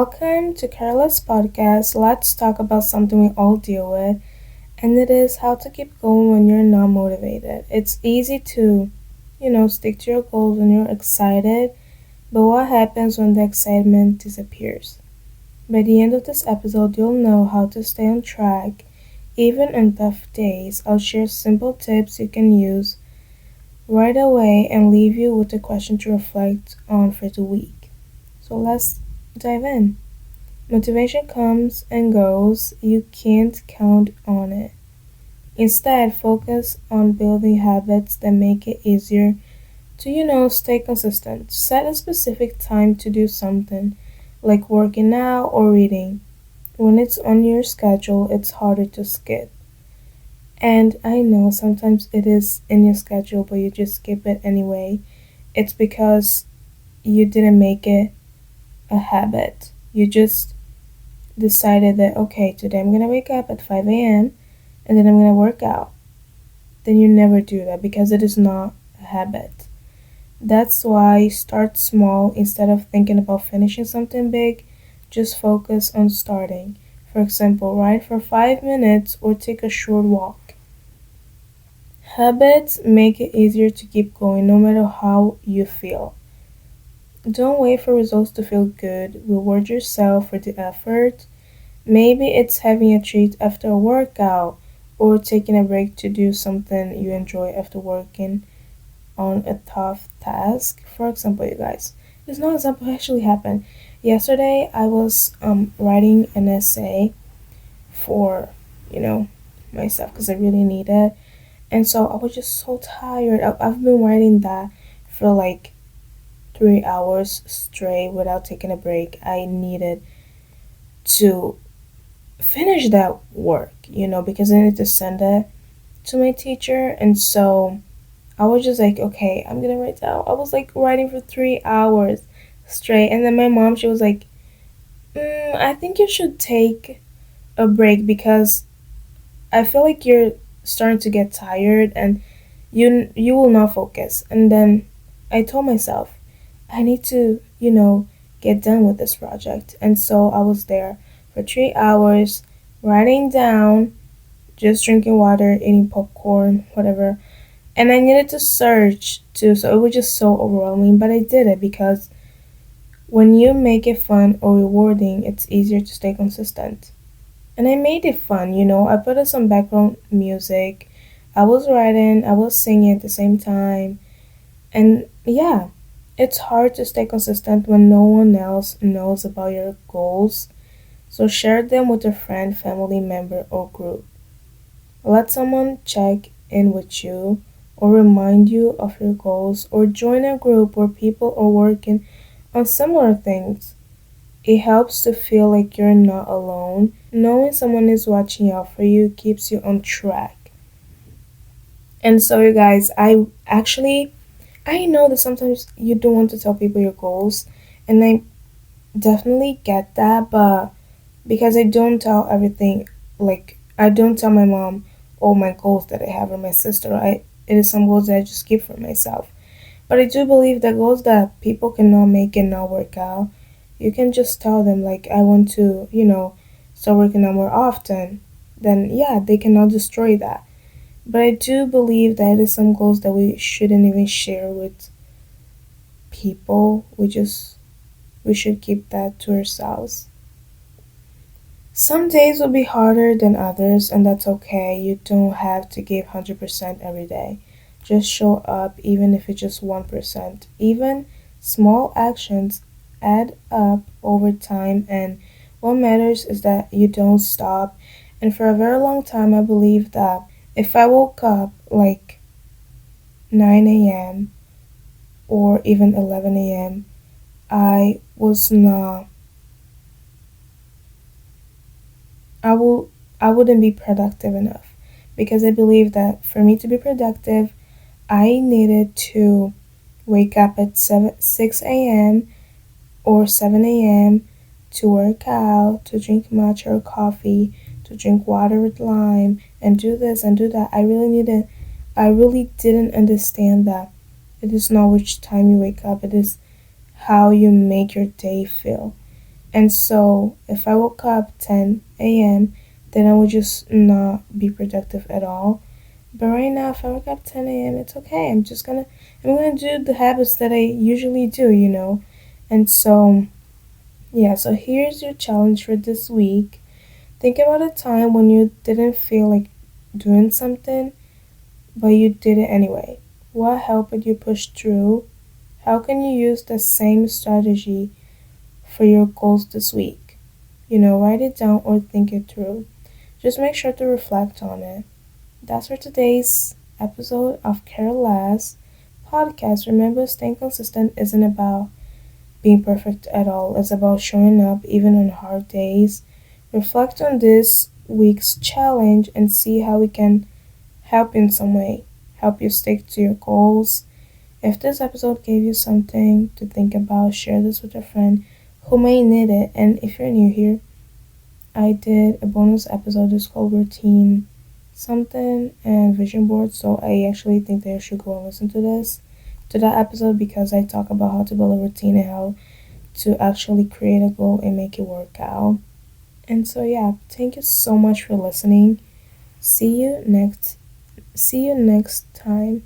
Welcome to Careless Podcast. Let's talk about something we all deal with, and it is how to keep going when you're not motivated. It's easy to, stick to your goals when you're excited, but what happens when the excitement disappears? By the end of this episode, you'll know how to stay on track, even on tough days. I'll share simple tips you can use right away and leave you with a question to reflect on for the week. So let's dive in. Motivation comes and goes, you can't count on it. Instead, focus on building habits that make it easier to, stay consistent. Set a specific time to do something, like working out or reading. When it's on your schedule, it's harder to skip. And I know sometimes it is in your schedule, but you just skip it anyway. It's because you didn't make it a habit. You just decided that, okay, today I'm going to wake up at 5 a.m. and then I'm going to work out. Then you never do that because it is not a habit. That's why start small instead of thinking about finishing something big. Just focus on starting. For example, write for 5 minutes or take a short walk. Habits make it easier to keep going no matter how you feel. Don't wait for results to feel good. Reward yourself for the effort. Maybe it's having a treat after a workout or taking a break to do something you enjoy after working on a tough task. For example, you guys, there's no example actually happened. Yesterday, I was writing an essay for, myself because I really need it. And so I was just so tired. I've been writing that for like 3 hours straight without taking a break. I needed to finish that work, because I needed to send it to my teacher. And so I was just like, okay, I'm gonna write down. I was like writing for 3 hours straight. And then my mom, she was like, I think you should take a break because I feel like you're starting to get tired and you will not focus. And then I told myself, I need to, get done with this project. And so I was there for 3 hours, writing down, just drinking water, eating popcorn, whatever. And I needed to search too, so it was just so overwhelming. But I did it because when you make it fun or rewarding, it's easier to stay consistent. And I made it fun, I put in some background music. I was writing, I was singing at the same time. And yeah, it's hard to stay consistent when no one else knows about your goals. So share them with a friend, family member, or group. Let someone check in with you or remind you of your goals, or join a group where people are working on similar things. It helps to feel like you're not alone. Knowing someone is watching out for you keeps you on track. And so, you guys, I know that sometimes you don't want to tell people your goals, and I definitely get that, but because I don't tell everything, like, I don't tell my mom all my goals that I have, or my sister, it is some goals that I just keep for myself. But I do believe that goals that people cannot make and not work out, you can just tell them, like, I want to, start working out more often. Then, yeah, they cannot destroy that. But I do believe that it is some goals that we shouldn't even share with people. We should keep that to ourselves. Some days will be harder than others, and that's okay. You don't have to give 100% every day. Just show up, even if it's just 1%. Even small actions add up over time, and what matters is that you don't stop. And for a very long time, I believe that if I woke up like 9 a.m. or even 11 a.m., I was not, I wouldn't be productive enough, because I believe that for me to be productive, I needed to wake up at 6 a.m. or 7 a.m. to work out, to drink matcha or coffee, to drink water with lime, and do this and do that. I really didn't understand that it is not which time you wake up, it is how you make your day feel. And so if I woke up 10 a.m., then I would just not be productive at all. But right now, if I wake up 10 a.m., it's okay. I'm gonna do the habits that I usually do. And so, yeah, so here's your challenge for this week. Think about a time when you didn't feel like doing something, but you did it anyway. What helped you push through? How can you use the same strategy for your goals this week? Write it down or think it through. Just make sure to reflect on it. That's for today's episode of Careless Podcast. Remember, staying consistent isn't about being perfect at all, it's about showing up even on hard days. Reflect on this week's challenge and see how we can help in some way, help you stick to your goals. If this episode gave you something to think about, share this with a friend who may need it. And if you're new here, I did a bonus episode. It's called Routine Something and Vision Board. So I actually think that you should go and listen to that episode, because I talk about how to build a routine and how to actually create a goal and make it work out. And so yeah, thank you so much for listening. See you next time.